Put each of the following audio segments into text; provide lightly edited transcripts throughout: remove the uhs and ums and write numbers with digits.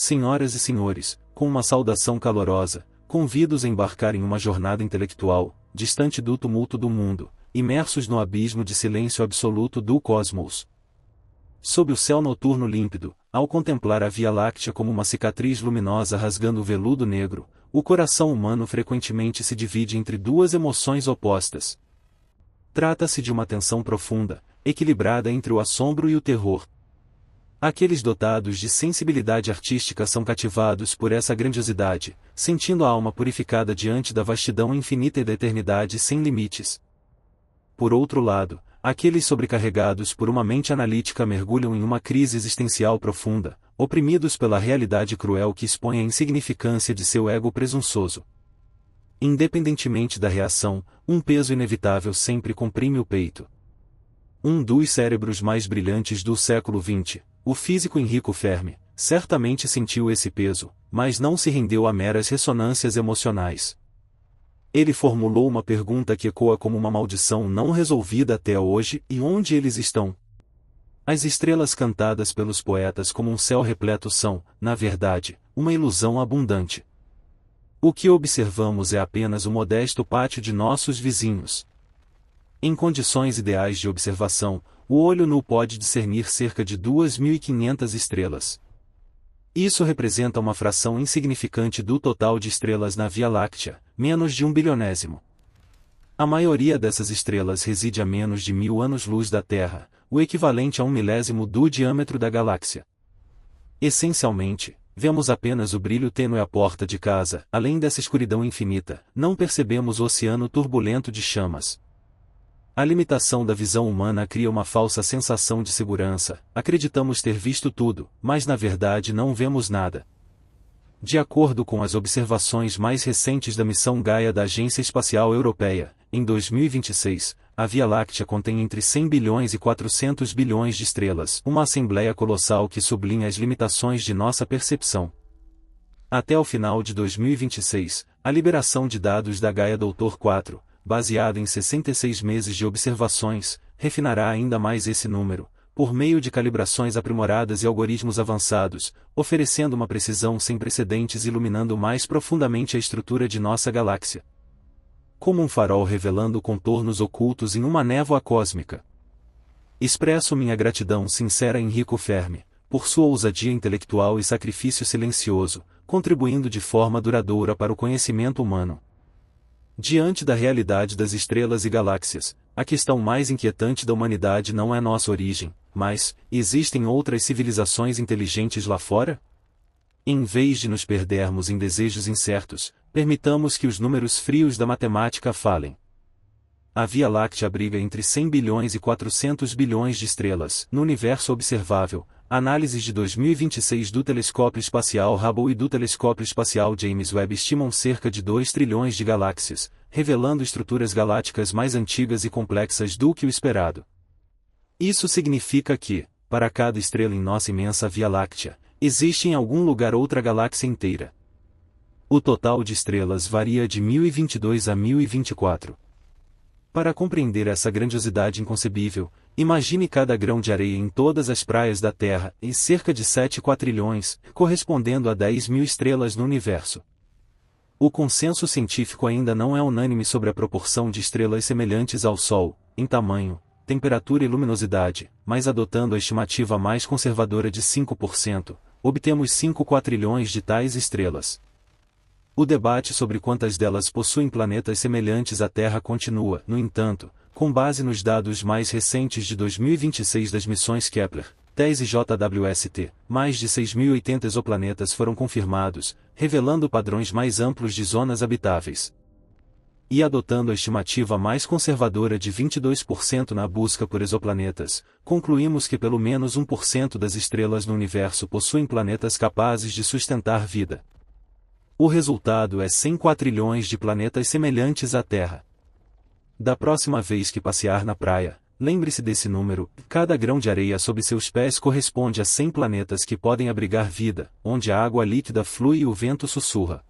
Senhoras e senhores, com uma saudação calorosa, convido-os a embarcar em uma jornada intelectual, distante do tumulto do mundo, imersos no abismo de silêncio absoluto do cosmos. Sob o céu noturno límpido, ao contemplar a Via Láctea como uma cicatriz luminosa rasgando o veludo negro, o coração humano frequentemente se divide entre duas emoções opostas. Trata-se de uma tensão profunda, equilibrada entre o assombro e o terror. Aqueles dotados de sensibilidade artística são cativados por essa grandiosidade, sentindo a alma purificada diante da vastidão infinita e da eternidade sem limites. Por outro lado, aqueles sobrecarregados por uma mente analítica mergulham em uma crise existencial profunda, oprimidos pela realidade cruel que expõe a insignificância de seu ego presunçoso. Independentemente da reação, um peso inevitável sempre comprime o peito. Um dos cérebros mais brilhantes do século XX, o físico Enrico Fermi, certamente sentiu esse peso, mas não se rendeu a meras ressonâncias emocionais. Ele formulou uma pergunta que ecoa como uma maldição não resolvida até hoje: e onde eles estão? As estrelas cantadas pelos poetas como um céu repleto são, na verdade, uma ilusão abundante. O que observamos é apenas o modesto pátio de nossos vizinhos. Em condições ideais de observação, o olho nu pode discernir cerca de 2.500 estrelas. Isso representa uma fração insignificante do total de estrelas na Via Láctea, menos de 1/1000. A maioria dessas estrelas reside a menos de 1000 anos-luz da Terra, o equivalente a 1/1000 do diâmetro da galáxia. Essencialmente, vemos apenas o brilho tênue à porta de casa. Além dessa escuridão infinita, não percebemos o oceano turbulento de chamas. A limitação da visão humana cria uma falsa sensação de segurança. Acreditamos ter visto tudo, mas na verdade não vemos nada. De acordo com as observações mais recentes da missão Gaia da Agência Espacial Europeia, em 2026, a Via Láctea contém entre 100 bilhões e 400 bilhões de estrelas, uma assembleia colossal que sublinha as limitações de nossa percepção. Até o final de 2026, a liberação de dados da Gaia Doutor 4, baseada em 66 meses de observações, refinará ainda mais esse número, por meio de calibrações aprimoradas e algoritmos avançados, oferecendo uma precisão sem precedentes e iluminando mais profundamente a estrutura de nossa galáxia. Como um farol revelando contornos ocultos em uma névoa cósmica. Expresso minha gratidão sincera a Enrico Fermi, por sua ousadia intelectual e sacrifício silencioso, contribuindo de forma duradoura para o conhecimento humano. Diante da realidade das estrelas e galáxias, a questão mais inquietante da humanidade não é nossa origem, mas: existem outras civilizações inteligentes lá fora? Em vez de nos perdermos em desejos incertos, permitamos que os números frios da matemática falem. A Via Láctea abriga entre 100 bilhões e 400 bilhões de estrelas no universo observável. Análises de 2026 do Telescópio Espacial Hubble e do Telescópio Espacial James Webb estimam cerca de 2 trilhões de galáxias, revelando estruturas galácticas mais antigas e complexas do que o esperado. Isso significa que, para cada estrela em nossa imensa Via Láctea, existe em algum lugar outra galáxia inteira. O total de estrelas varia de 1022 a 1024. Para compreender essa grandiosidade inconcebível, imagine cada grão de areia em todas as praias da Terra, e cerca de 7 quatrilhões, correspondendo a 10.000 estrelas no universo. O consenso científico ainda não é unânime sobre a proporção de estrelas semelhantes ao Sol, em tamanho, temperatura e luminosidade, mas adotando a estimativa mais conservadora de 5%, obtemos 5 quatrilhões de tais estrelas. O debate sobre quantas delas possuem planetas semelhantes à Terra continua, no entanto, com base nos dados mais recentes de 2026 das missões Kepler, TESS e JWST, mais de 6.080 exoplanetas foram confirmados, revelando padrões mais amplos de zonas habitáveis. E adotando a estimativa mais conservadora de 22% na busca por exoplanetas, concluímos que pelo menos 1% das estrelas no universo possuem planetas capazes de sustentar vida. O resultado é 100 quatrilhões de planetas semelhantes à Terra. Da próxima vez que passear na praia, lembre-se desse número: cada grão de areia sob seus pés corresponde a 100 planetas que podem abrigar vida, onde a água líquida flui e o vento sussurra.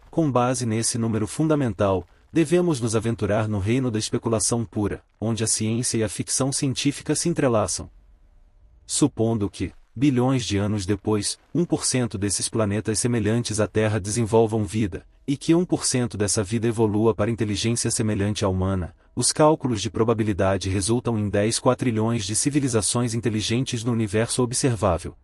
Com base nesse número fundamental, devemos nos aventurar no reino da especulação pura, onde a ciência e a ficção científica se entrelaçam. Supondo que, bilhões de anos depois, 1% desses planetas semelhantes à Terra desenvolvam vida, e que 1% dessa vida evolua para inteligência semelhante à humana, os cálculos de probabilidade resultam em 10 quatrilhões de civilizações inteligentes no universo observável.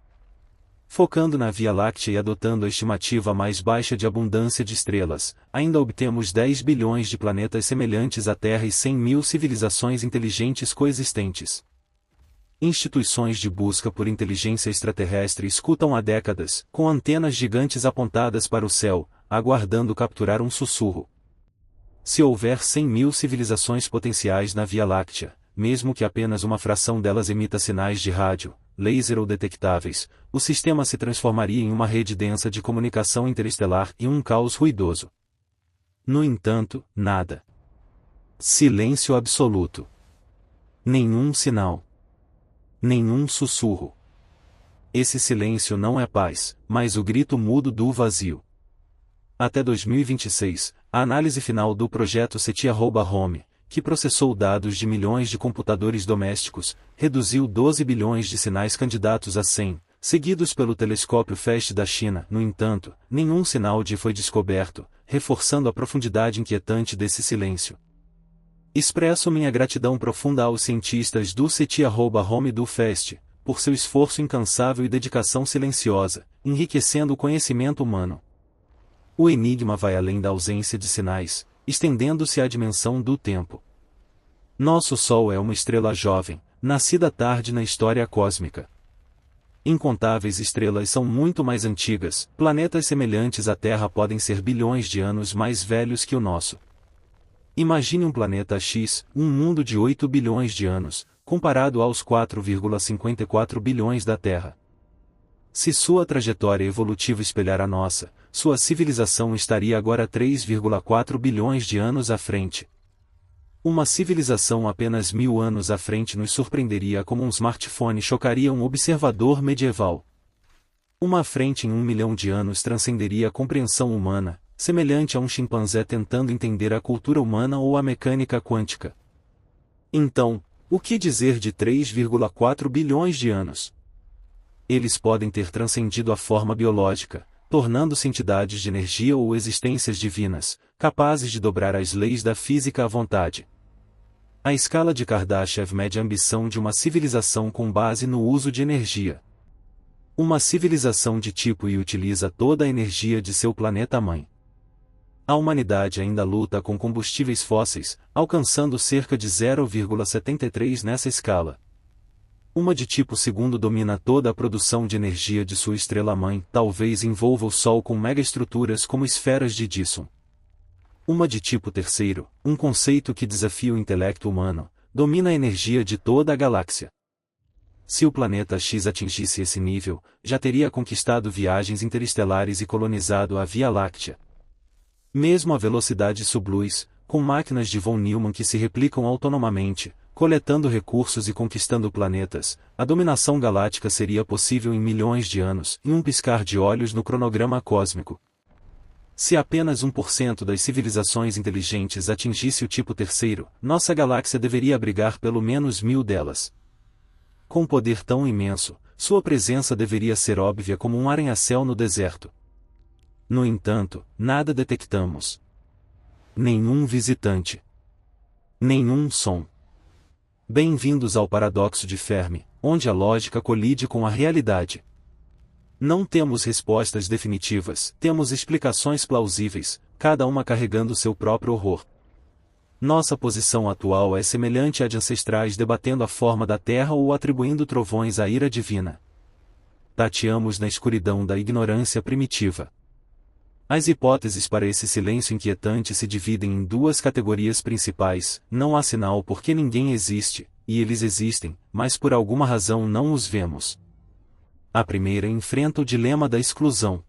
Focando na Via Láctea e adotando a estimativa mais baixa de abundância de estrelas, ainda obtemos 10 bilhões de planetas semelhantes à Terra e 100 mil civilizações inteligentes coexistentes. Instituições de busca por inteligência extraterrestre escutam há décadas, com antenas gigantes apontadas para o céu, aguardando capturar um sussurro. Se houver 100 mil civilizações potenciais na Via Láctea, mesmo que apenas uma fração delas emita sinais de rádio, laser ou detectáveis, o sistema se transformaria em uma rede densa de comunicação interestelar e um caos ruidoso. No entanto, nada. Silêncio absoluto. Nenhum sinal. Nenhum sussurro. Esse silêncio não é paz, mas o grito mudo do vazio. Até 2026, a análise final do projeto SETI-Home, que processou dados de milhões de computadores domésticos, reduziu 12 bilhões de sinais candidatos a 100, seguidos pelo telescópio FAST da China. No entanto, nenhum sinal de foi descoberto, reforçando a profundidade inquietante desse silêncio. Expresso minha gratidão profunda aos cientistas do SETI-Home e do FAST, por seu esforço incansável e dedicação silenciosa, enriquecendo o conhecimento humano. O enigma vai além da ausência de sinais, estendendo-se à dimensão do tempo. Nosso Sol é uma estrela jovem, nascida tarde na história cósmica. Incontáveis estrelas são muito mais antigas, planetas semelhantes à Terra podem ser bilhões de anos mais velhos que o nosso. Imagine um planeta X, um mundo de 8 bilhões de anos, comparado aos 4,54 bilhões da Terra. Se sua trajetória evolutiva espelhar a nossa, sua civilização estaria agora 3,4 bilhões de anos à frente. Uma civilização apenas 1000 anos à frente nos surpreenderia como um smartphone chocaria um observador medieval. Uma frente em 1 milhão de anos transcenderia a compreensão humana, semelhante a um chimpanzé tentando entender a cultura humana ou a mecânica quântica. Então, o que dizer de 3,4 bilhões de anos? Eles podem ter transcendido a forma biológica, tornando-se entidades de energia ou existências divinas, capazes de dobrar as leis da física à vontade. A escala de Kardashev mede a ambição de uma civilização com base no uso de energia. Uma civilização de tipo I utiliza toda a energia de seu planeta-mãe. A humanidade ainda luta com combustíveis fósseis, alcançando cerca de 0,73 nessa escala. Uma de tipo II domina toda a produção de energia de sua estrela-mãe, talvez envolva o Sol com megaestruturas como esferas de Dyson. Uma de tipo III, um conceito que desafia o intelecto humano, domina a energia de toda a galáxia. Se o planeta X atingisse esse nível, já teria conquistado viagens interestelares e colonizado a Via Láctea. Mesmo a velocidade subluz, com máquinas de von Neumann que se replicam autonomamente, coletando recursos e conquistando planetas, a dominação galáctica seria possível em milhões de anos, em um piscar de olhos no cronograma cósmico. Se apenas 1% das civilizações inteligentes atingisse o tipo III, nossa galáxia deveria abrigar pelo menos 1000 delas. Com poder tão imenso, sua presença deveria ser óbvia como um arranha-céu no deserto. No entanto, nada detectamos. Nenhum visitante. Nenhum som. Bem-vindos ao paradoxo de Fermi, onde a lógica colide com a realidade. Não temos respostas definitivas, temos explicações plausíveis, cada uma carregando seu próprio horror. Nossa posição atual é semelhante à de ancestrais debatendo a forma da Terra ou atribuindo trovões à ira divina. Tateamos na escuridão da ignorância primitiva. As hipóteses para esse silêncio inquietante se dividem em duas categorias principais: não há sinal porque ninguém existe, e eles existem, mas por alguma razão não os vemos. A primeira enfrenta o dilema da exclusão.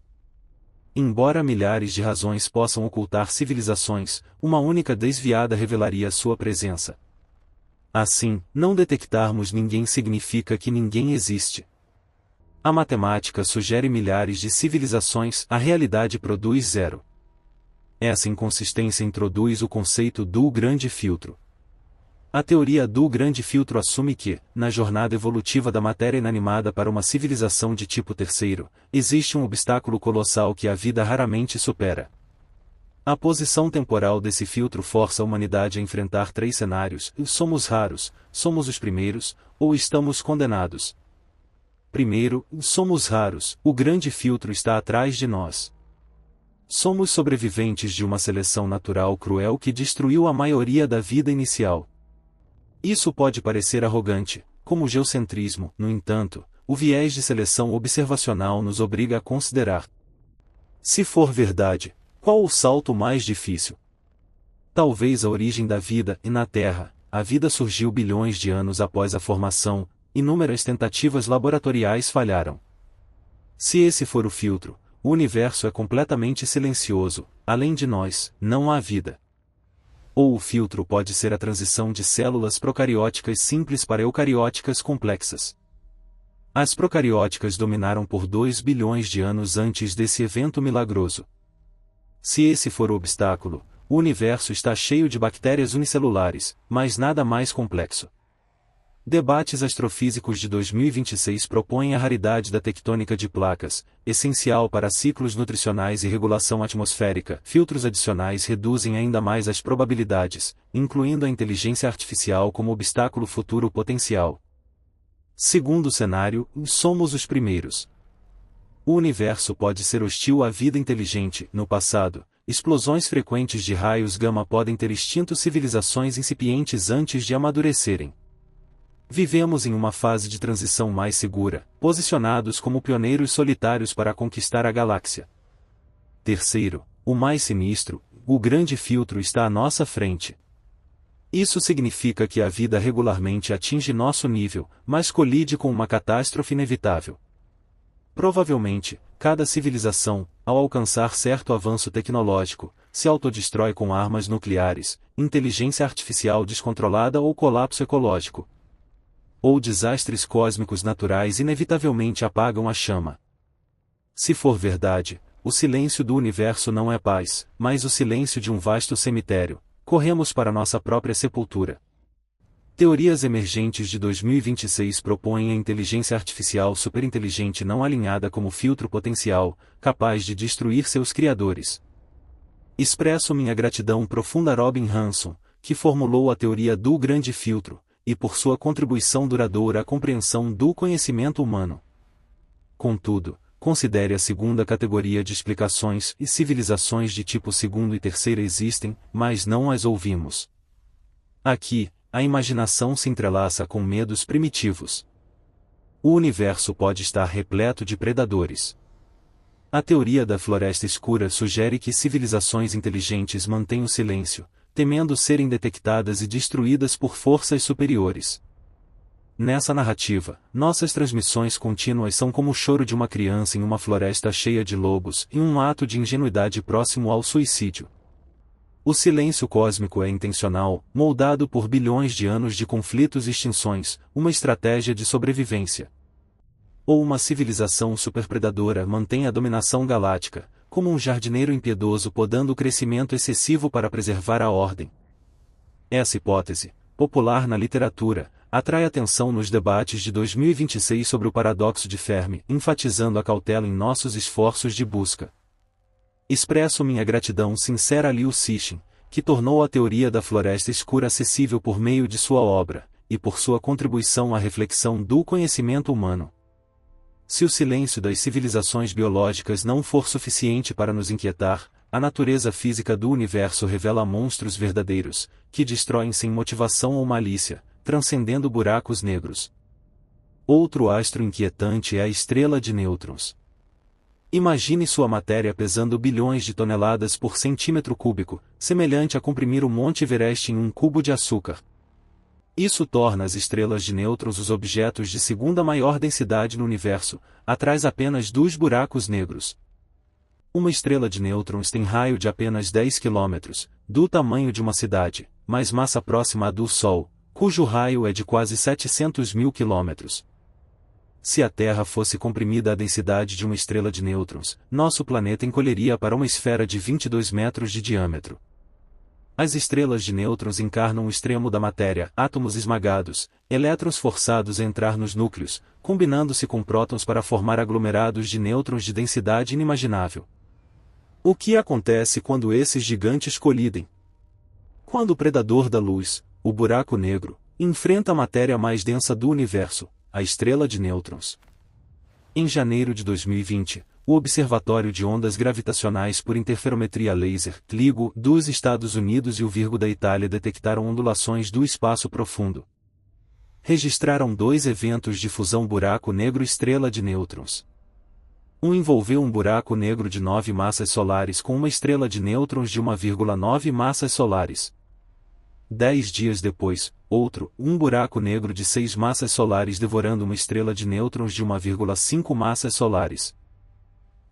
Embora milhares de razões possam ocultar civilizações, uma única desviada revelaria sua presença. Assim, não detectarmos ninguém significa que ninguém existe. A matemática sugere milhares de civilizações, a realidade produz zero. Essa inconsistência introduz o conceito do grande filtro. A teoria do grande filtro assume que, na jornada evolutiva da matéria inanimada para uma civilização de tipo terceiro, existe um obstáculo colossal que a vida raramente supera. A posição temporal desse filtro força a humanidade a enfrentar 3 cenários: somos raros, somos os primeiros, ou estamos condenados. Primeiro, somos raros, o grande filtro está atrás de nós. Somos sobreviventes de uma seleção natural cruel que destruiu a maioria da vida inicial. Isso pode parecer arrogante, como o geocentrismo, no entanto, o viés de seleção observacional nos obriga a considerar. Se for verdade, qual o salto mais difícil? Talvez a origem da vida, e na Terra, a vida surgiu bilhões de anos após a formação, inúmeras tentativas laboratoriais falharam. Se esse for o filtro, o universo é completamente silencioso, além de nós, não há vida. Ou o filtro pode ser a transição de células procarióticas simples para eucarióticas complexas. As procarióticas dominaram por 2 bilhões de anos antes desse evento milagroso. Se esse for o obstáculo, o universo está cheio de bactérias unicelulares, mas nada mais complexo. Debates astrofísicos de 2026 propõem a raridade da tectônica de placas, essencial para ciclos nutricionais e regulação atmosférica. Filtros adicionais reduzem ainda mais as probabilidades, incluindo a inteligência artificial como obstáculo futuro potencial. Segundo cenário, somos os primeiros. O universo pode ser hostil à vida inteligente. No passado, explosões frequentes de raios gama podem ter extinto civilizações incipientes antes de amadurecerem. Vivemos em uma fase de transição mais segura, posicionados como pioneiros solitários para conquistar a galáxia. Terceiro, o mais sinistro, o grande filtro está à nossa frente. Isso significa que a vida regularmente atinge nosso nível, mas colide com uma catástrofe inevitável. Provavelmente, cada civilização, ao alcançar certo avanço tecnológico, se autodestrói com armas nucleares, inteligência artificial descontrolada ou colapso ecológico. Ou desastres cósmicos naturais inevitavelmente apagam a chama. Se for verdade, o silêncio do universo não é paz, mas o silêncio de um vasto cemitério. Corremos para nossa própria sepultura. Teorias emergentes de 2026 propõem a inteligência artificial superinteligente não alinhada como filtro potencial, capaz de destruir seus criadores. Expresso minha gratidão profunda a Robin Hanson, que formulou a teoria do grande filtro, e por sua contribuição duradoura à compreensão do conhecimento humano. Contudo, considere a segunda categoria de explicações e civilizações de tipo segundo e terceira existem, mas não as ouvimos. Aqui, a imaginação se entrelaça com medos primitivos. O universo pode estar repleto de predadores. A teoria da floresta escura sugere que civilizações inteligentes mantêm o silêncio, temendo serem detectadas e destruídas por forças superiores. Nessa narrativa, nossas transmissões contínuas são como o choro de uma criança em uma floresta cheia de lobos e um ato de ingenuidade próximo ao suicídio. O silêncio cósmico é intencional, moldado por bilhões de anos de conflitos e extinções, uma estratégia de sobrevivência. Ou uma civilização superpredadora mantém a dominação galáctica, como um jardineiro impiedoso podando o crescimento excessivo para preservar a ordem. Essa hipótese, popular na literatura, atrai atenção nos debates de 2026 sobre o paradoxo de Fermi, enfatizando a cautela em nossos esforços de busca. Expresso minha gratidão sincera a Liu Cixin, que tornou a teoria da floresta escura acessível por meio de sua obra, e por sua contribuição à reflexão do conhecimento humano. Se o silêncio das civilizações biológicas não for suficiente para nos inquietar, a natureza física do universo revela monstros verdadeiros, que destroem sem motivação ou malícia, transcendendo buracos negros. Outro astro inquietante é a estrela de nêutrons. Imagine sua matéria pesando bilhões de toneladas por centímetro cúbico, semelhante a comprimir o Monte Everest em um cubo de açúcar. Isso torna as estrelas de nêutrons os objetos de segunda maior densidade no universo, atrás apenas dos buracos negros. Uma estrela de nêutrons tem raio de apenas 10 km, do tamanho de uma cidade, mas massa próxima à do Sol, cujo raio é de quase 700 mil km. Se a Terra fosse comprimida à densidade de uma estrela de nêutrons, nosso planeta encolheria para uma esfera de 22 metros de diâmetro. As estrelas de nêutrons encarnam o extremo da matéria, átomos esmagados, elétrons forçados a entrar nos núcleos, combinando-se com prótons para formar aglomerados de nêutrons de densidade inimaginável. O que acontece quando esses gigantes colidem? Quando o predador da luz, o buraco negro, enfrenta a matéria mais densa do universo, a estrela de nêutrons. Em janeiro de 2020, o Observatório de Ondas Gravitacionais por Interferometria Laser, LIGO, dos Estados Unidos e o Virgo da Itália detectaram ondulações do espaço profundo. Registraram 2 eventos de fusão buraco negro-estrela de nêutrons. Um envolveu um buraco negro de 9 massas solares com uma estrela de nêutrons de 1,9 massas solares. 10 dias depois, outro, um buraco negro de 6 massas solares devorando uma estrela de nêutrons de 1,5 massas solares.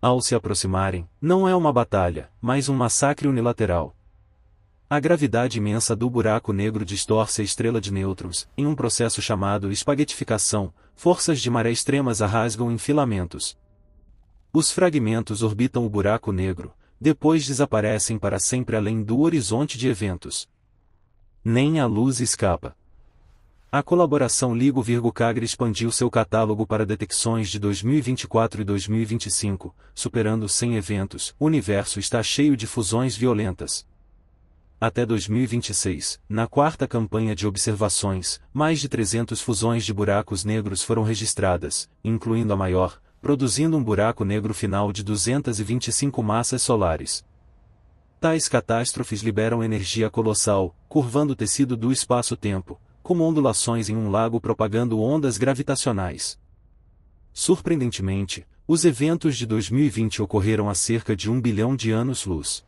Ao se aproximarem, não é uma batalha, mas um massacre unilateral. A gravidade imensa do buraco negro distorce a estrela de nêutrons, em um processo chamado espaguetificação, forças de maré extremas a rasgam em filamentos. Os fragmentos orbitam o buraco negro, depois desaparecem para sempre além do horizonte de eventos. Nem a luz escapa. A colaboração LIGO-CAGRA expandiu seu catálogo para detecções de 2024 e 2025, superando 100 eventos. O universo está cheio de fusões violentas. Até 2026, na 4ª campanha de observações, mais de 300 fusões de buracos negros foram registradas, incluindo a maior, produzindo um buraco negro final de 225 massas solares. Tais catástrofes liberam energia colossal, curvando o tecido do espaço-tempo, como ondulações em um lago propagando ondas gravitacionais. Surpreendentemente, os eventos de 2020 ocorreram há cerca de 1 bilhão de anos-luz.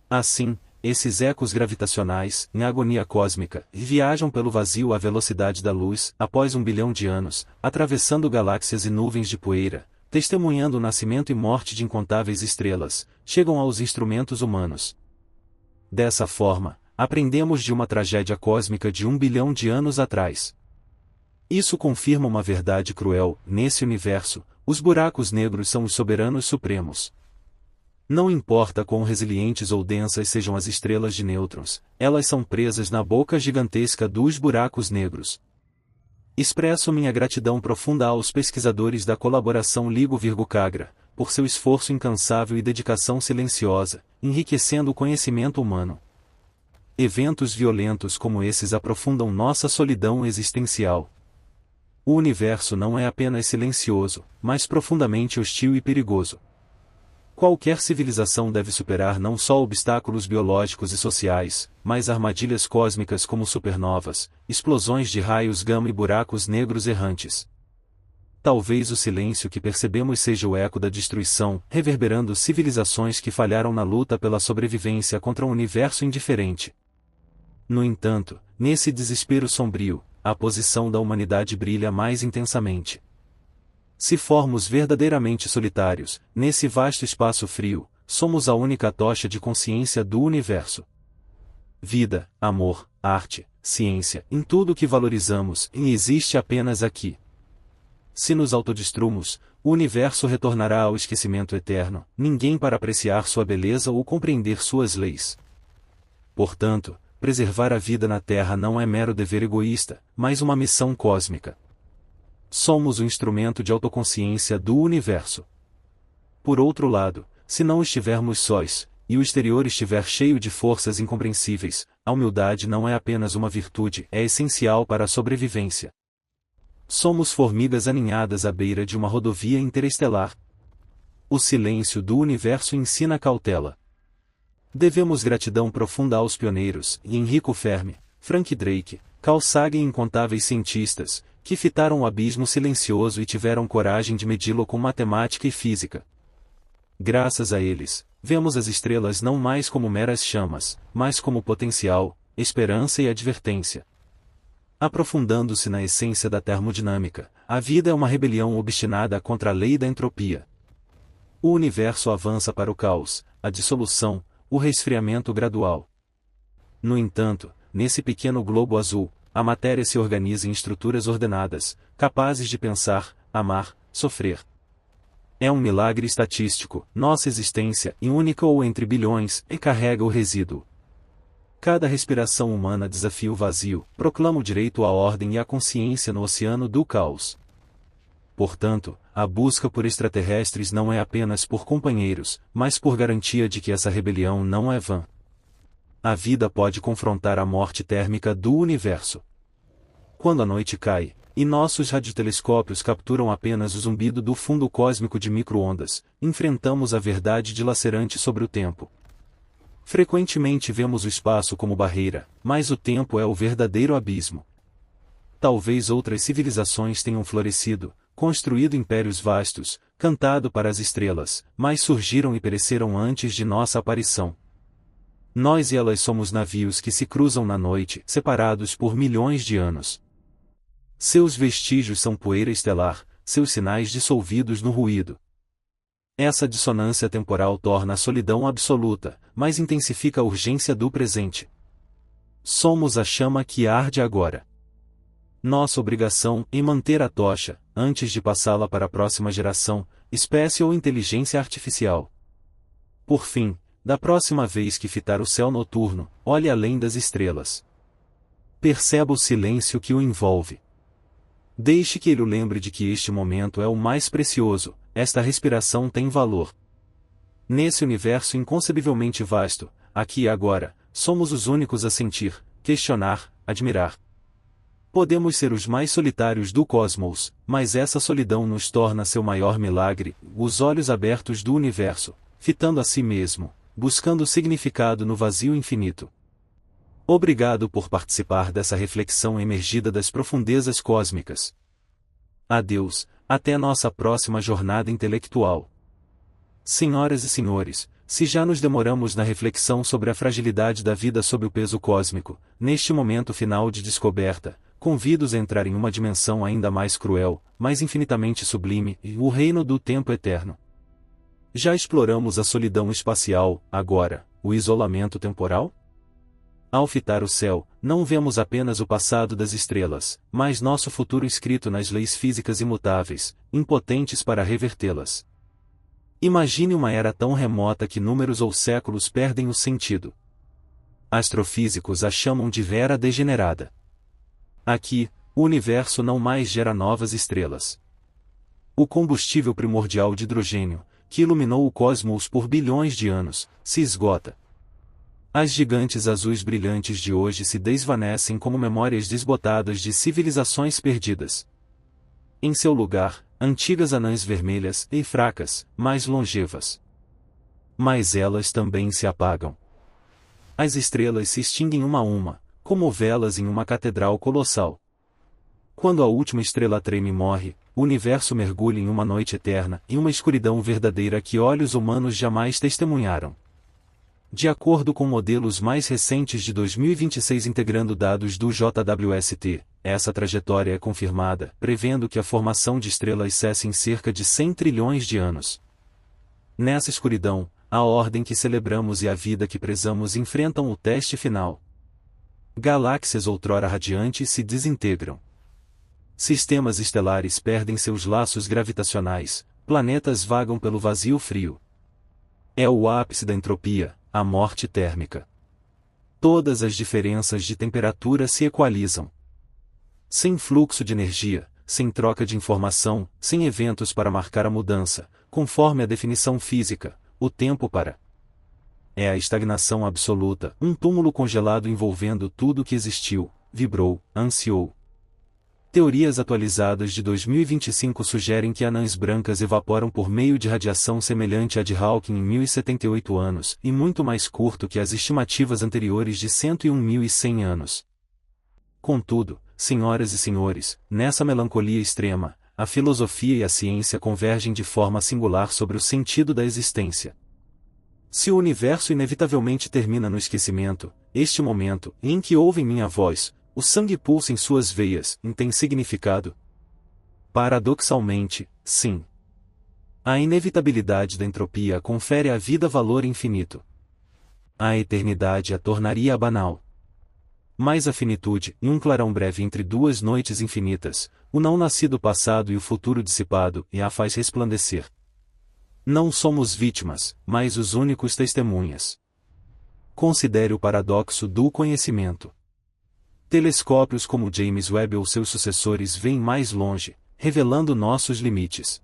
Assim, esses ecos gravitacionais, em agonia cósmica, viajam pelo vazio à velocidade da luz, após 1 bilhão de anos, atravessando galáxias e nuvens de poeira, testemunhando o nascimento e morte de incontáveis estrelas, chegam aos instrumentos humanos. Dessa forma, aprendemos de uma tragédia cósmica de 1 bilhão de anos atrás. Isso confirma uma verdade cruel: nesse universo, os buracos negros são os soberanos supremos. Não importa quão resilientes ou densas sejam as estrelas de nêutrons, elas são presas na boca gigantesca dos buracos negros. Expresso minha gratidão profunda aos pesquisadores da colaboração LIGO-CAGRA, por seu esforço incansável e dedicação silenciosa, enriquecendo o conhecimento humano. Eventos violentos como esses aprofundam nossa solidão existencial. O universo não é apenas silencioso, mas profundamente hostil e perigoso. Qualquer civilização deve superar não só obstáculos biológicos e sociais, mas armadilhas cósmicas como supernovas, explosões de raios gama e buracos negros errantes. Talvez o silêncio que percebemos seja o eco da destruição, reverberando civilizações que falharam na luta pela sobrevivência contra um universo indiferente. No entanto, nesse desespero sombrio, a posição da humanidade brilha mais intensamente. Se formos verdadeiramente solitários, nesse vasto espaço frio, somos a única tocha de consciência do universo. Vida, amor, arte, ciência, em tudo que valorizamos, e existe apenas aqui. Se nos autodestruirmos, o universo retornará ao esquecimento eterno, ninguém para apreciar sua beleza ou compreender suas leis. Portanto, preservar a vida na Terra não é mero dever egoísta, mas uma missão cósmica. Somos o instrumento de autoconsciência do universo. Por outro lado, se não estivermos sós, e o exterior estiver cheio de forças incompreensíveis, a humildade não é apenas uma virtude, é essencial para a sobrevivência. Somos formigas aninhadas à beira de uma rodovia interestelar. O silêncio do universo ensina cautela. Devemos gratidão profunda aos pioneiros, Enrico Fermi, Frank Drake, Carl Sagan e incontáveis cientistas, que fitaram o abismo silencioso e tiveram coragem de medi-lo com matemática e física. Graças a eles, vemos as estrelas não mais como meras chamas, mas como potencial, esperança e advertência. Aprofundando-se na essência da termodinâmica, a vida é uma rebelião obstinada contra a lei da entropia. O universo avança para o caos, a dissolução, o resfriamento gradual. No entanto, nesse pequeno globo azul, a matéria se organiza em estruturas ordenadas, capazes de pensar, amar, sofrer. É um milagre estatístico, nossa existência, única ou entre bilhões, e carrega o resíduo. Cada respiração humana desafia o vazio, proclama o direito à ordem e à consciência no oceano do caos. Portanto, a busca por extraterrestres não é apenas por companheiros, mas por garantia de que essa rebelião não é vã. A vida pode confrontar a morte térmica do universo. Quando a noite cai, e nossos radiotelescópios capturam apenas o zumbido do fundo cósmico de micro-ondas, enfrentamos a verdade dilacerante sobre o tempo. Frequentemente vemos o espaço como barreira, mas o tempo é o verdadeiro abismo. Talvez outras civilizações tenham florescido, construído impérios vastos, cantado para as estrelas, mas surgiram e pereceram antes de nossa aparição. Nós e elas somos navios que se cruzam na noite, separados por milhões de anos. Seus vestígios são poeira estelar, seus sinais dissolvidos no ruído. Essa dissonância temporal torna a solidão absoluta, mas intensifica a urgência do presente. Somos a chama que arde agora. Nossa obrigação é manter a tocha, antes de passá-la para a próxima geração, espécie ou inteligência artificial. Por fim, da próxima vez que fitar o céu noturno, olhe além das estrelas. Perceba o silêncio que o envolve. Deixe que ele o lembre de que este momento é o mais precioso, esta respiração tem valor. Nesse universo inconcebivelmente vasto, aqui e agora, somos os únicos a sentir, questionar, admirar. Podemos ser os mais solitários do cosmos, mas essa solidão nos torna seu maior milagre, os olhos abertos do universo, fitando a si mesmo, buscando significado no vazio infinito. Obrigado por participar dessa reflexão emergida das profundezas cósmicas. Adeus, até nossa próxima jornada intelectual. Senhoras e senhores, se já nos demoramos na reflexão sobre a fragilidade da vida sob o peso cósmico, neste momento final de descoberta, convido-os a entrar em uma dimensão ainda mais cruel, mas infinitamente sublime, o reino do tempo eterno. Já exploramos a solidão espacial, agora, o isolamento temporal? Ao fitar o céu, não vemos apenas o passado das estrelas, mas nosso futuro escrito nas leis físicas imutáveis, impotentes para revertê-las. Imagine uma era tão remota que números ou séculos perdem o sentido. Astrofísicos a chamam de era degenerada. Aqui, o universo não mais gera novas estrelas. O combustível primordial de hidrogênio, que iluminou o cosmos por bilhões de anos, se esgota. As gigantes azuis brilhantes de hoje se desvanecem como memórias desbotadas de civilizações perdidas. Em seu lugar, antigas anãs vermelhas e fracas, mais longevas. Mas elas também se apagam. As estrelas se extinguem uma a uma, como velas em uma catedral colossal. Quando a última estrela treme e morre, o universo mergulha em uma noite eterna, em uma escuridão verdadeira que olhos humanos jamais testemunharam. De acordo com modelos mais recentes de 2026 integrando dados do JWST, essa trajetória é confirmada, prevendo que a formação de estrelas cesse em cerca de 100 trilhões de anos. Nessa escuridão, a ordem que celebramos e a vida que prezamos enfrentam o teste final. Galáxias outrora radiantes se desintegram. Sistemas estelares perdem seus laços gravitacionais, planetas vagam pelo vazio frio. É o ápice da entropia, a morte térmica. Todas as diferenças de temperatura se equalizam. Sem fluxo de energia, sem troca de informação, sem eventos para marcar a mudança, conforme a definição física, o tempo para. É a estagnação absoluta, um túmulo congelado envolvendo tudo que existiu, vibrou, ansiou. Teorias atualizadas de 2025 sugerem que anãs brancas evaporam por meio de radiação semelhante à de Hawking em 1078 anos, e muito mais curto que as estimativas anteriores de 101.100 anos. Contudo, senhoras e senhores, nessa melancolia extrema, a filosofia e a ciência convergem de forma singular sobre o sentido da existência. Se o universo inevitavelmente termina no esquecimento, este momento, em que ouvem minha voz, o sangue pulsa em suas veias, tem significado? Paradoxalmente, sim. A inevitabilidade da entropia confere à vida valor infinito. A eternidade a tornaria banal. Mas a finitude, em um clarão breve entre duas noites infinitas, o não nascido passado e o futuro dissipado, e a faz resplandecer. Não somos vítimas, mas os únicos testemunhas. Considere o paradoxo do conhecimento. Telescópios como James Webb ou seus sucessores veem mais longe, revelando nossos limites.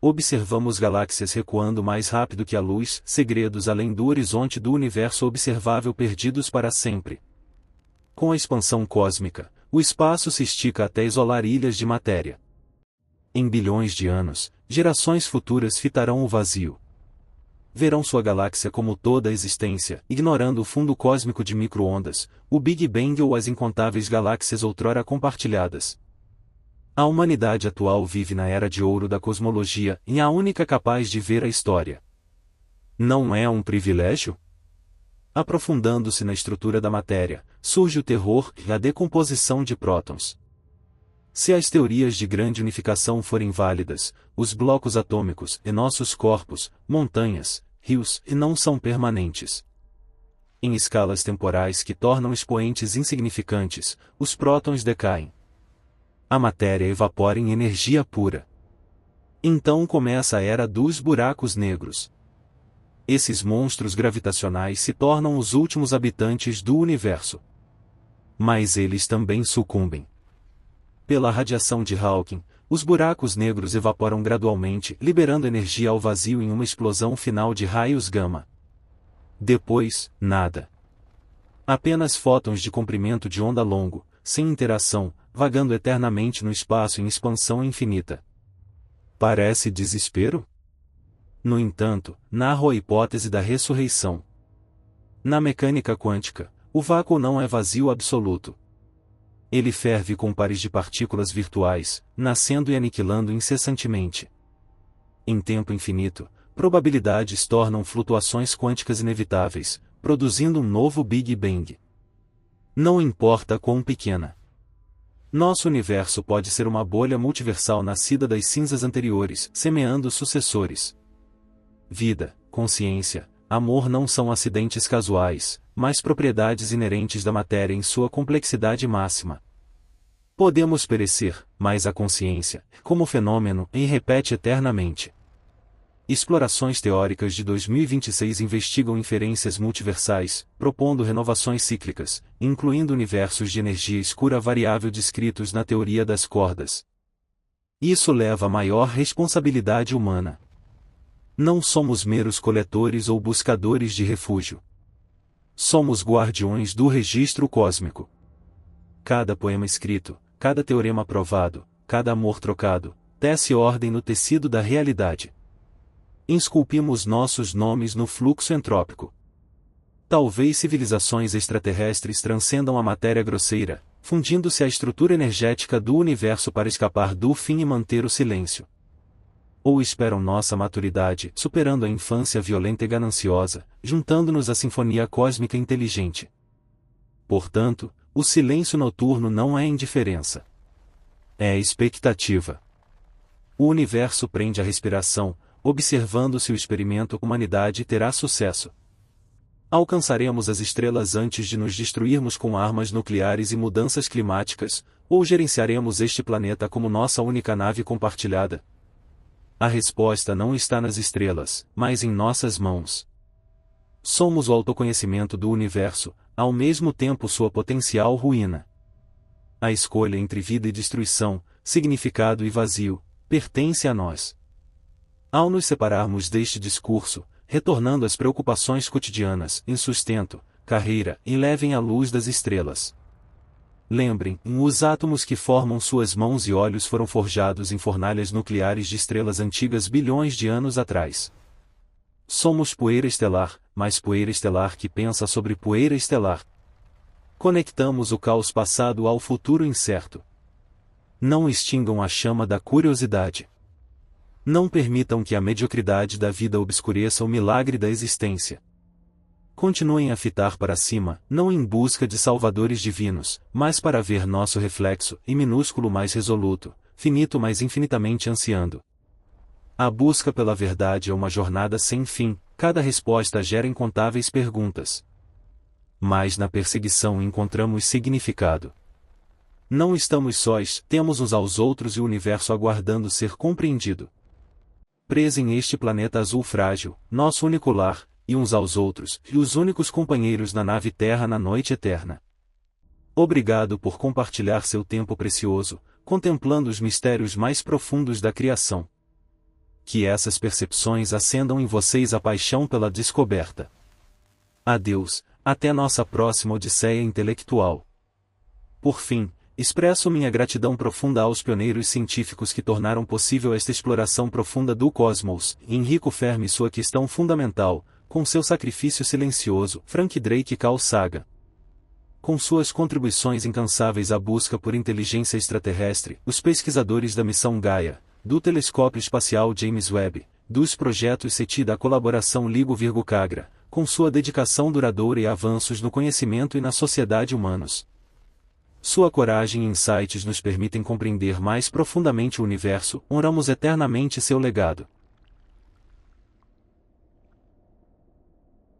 Observamos galáxias recuando mais rápido que a luz, segredos além do horizonte do universo observável perdidos para sempre. Com a expansão cósmica, o espaço se estica até isolar ilhas de matéria. Em bilhões de anos, gerações futuras fitarão o vazio. Verão sua galáxia como toda a existência, ignorando o fundo cósmico de micro-ondas, o Big Bang ou as incontáveis galáxias outrora compartilhadas. A humanidade atual vive na era de ouro da cosmologia e é a única capaz de ver a história. Não é um privilégio? Aprofundando-se na estrutura da matéria, surge o terror e a decomposição de prótons. Se as teorias de grande unificação forem válidas, os blocos atômicos e nossos corpos, montanhas, rios, e não são permanentes. Em escalas temporais que tornam expoentes insignificantes, os prótons decaem. A matéria evapora em energia pura. Então começa a era dos buracos negros. Esses monstros gravitacionais se tornam os últimos habitantes do universo. Mas eles também sucumbem. Pela radiação de Hawking, os buracos negros evaporam gradualmente, liberando energia ao vazio em uma explosão final de raios gama. Depois, nada. Apenas fótons de comprimento de onda longo, sem interação, vagando eternamente no espaço em expansão infinita. Parece desespero? No entanto, narro a hipótese da ressurreição. Na mecânica quântica, o vácuo não é vazio absoluto. Ele ferve com pares de partículas virtuais, nascendo e aniquilando incessantemente. Em tempo infinito, probabilidades tornam flutuações quânticas inevitáveis, produzindo um novo Big Bang. Não importa quão pequena. Nosso universo pode ser uma bolha multiversal nascida das cinzas anteriores, semeando sucessores. Vida, consciência, amor não são acidentes casuais, mas propriedades inerentes da matéria em sua complexidade máxima. Podemos perecer, mas a consciência, como fenômeno, repete eternamente. Explorações teóricas de 2026 investigam inferências multiversais, propondo renovações cíclicas, incluindo universos de energia escura variável descritos na teoria das cordas. Isso leva a maior responsabilidade humana. Não somos meros coletores ou buscadores de refúgio. Somos guardiões do registro cósmico. Cada poema escrito, cada teorema provado, cada amor trocado, tece ordem no tecido da realidade. Esculpimos nossos nomes no fluxo entrópico. Talvez civilizações extraterrestres transcendam a matéria grosseira, fundindo-se à estrutura energética do universo para escapar do fim e manter o silêncio. Ou esperam nossa maturidade, superando a infância violenta e gananciosa, juntando-nos à sinfonia cósmica inteligente. Portanto, o silêncio noturno não é indiferença. É expectativa. O universo prende a respiração, observando se o experimento humanidade terá sucesso. Alcançaremos as estrelas antes de nos destruirmos com armas nucleares e mudanças climáticas, ou gerenciaremos este planeta como nossa única nave compartilhada? A resposta não está nas estrelas, mas em nossas mãos. Somos o autoconhecimento do universo, ao mesmo tempo sua potencial ruína. A escolha entre vida e destruição, significado e vazio, pertence a nós. Ao nos separarmos deste discurso, retornando às preocupações cotidianas, em sustento, carreira, e levem a luz das estrelas. Lembrem, os átomos que formam suas mãos e olhos foram forjados em fornalhas nucleares de estrelas antigas bilhões de anos atrás. Somos poeira estelar, mas poeira estelar que pensa sobre poeira estelar. Conectamos o caos passado ao futuro incerto. Não extingam a chama da curiosidade. Não permitam que a mediocridade da vida obscureça o milagre da existência. Continuem a fitar para cima, não em busca de salvadores divinos, mas para ver nosso reflexo, em minúsculo mais resoluto, finito mais infinitamente ansiando. A busca pela verdade é uma jornada sem fim, cada resposta gera incontáveis perguntas. Mas na perseguição encontramos significado. Não estamos sós, temos uns aos outros e o universo aguardando ser compreendido. Preso em este planeta azul frágil, nosso único lar, e uns aos outros, e os únicos companheiros na nave Terra na noite eterna. Obrigado por compartilhar seu tempo precioso, contemplando os mistérios mais profundos da criação. Que essas percepções acendam em vocês a paixão pela descoberta. Adeus, até nossa próxima odisseia intelectual. Por fim, expresso minha gratidão profunda aos pioneiros científicos que tornaram possível esta exploração profunda do cosmos, Enrico Fermi e sua questão fundamental, com seu sacrifício silencioso, Frank Drake e Carl Sagan. Com suas contribuições incansáveis à busca por inteligência extraterrestre, os pesquisadores da missão Gaia, do telescópio espacial James Webb, dos projetos SETI da colaboração LIGO-CAGRA, com sua dedicação duradoura e avanços no conhecimento e na sociedade humanos. Sua coragem e insights nos permitem compreender mais profundamente o universo, honramos eternamente seu legado.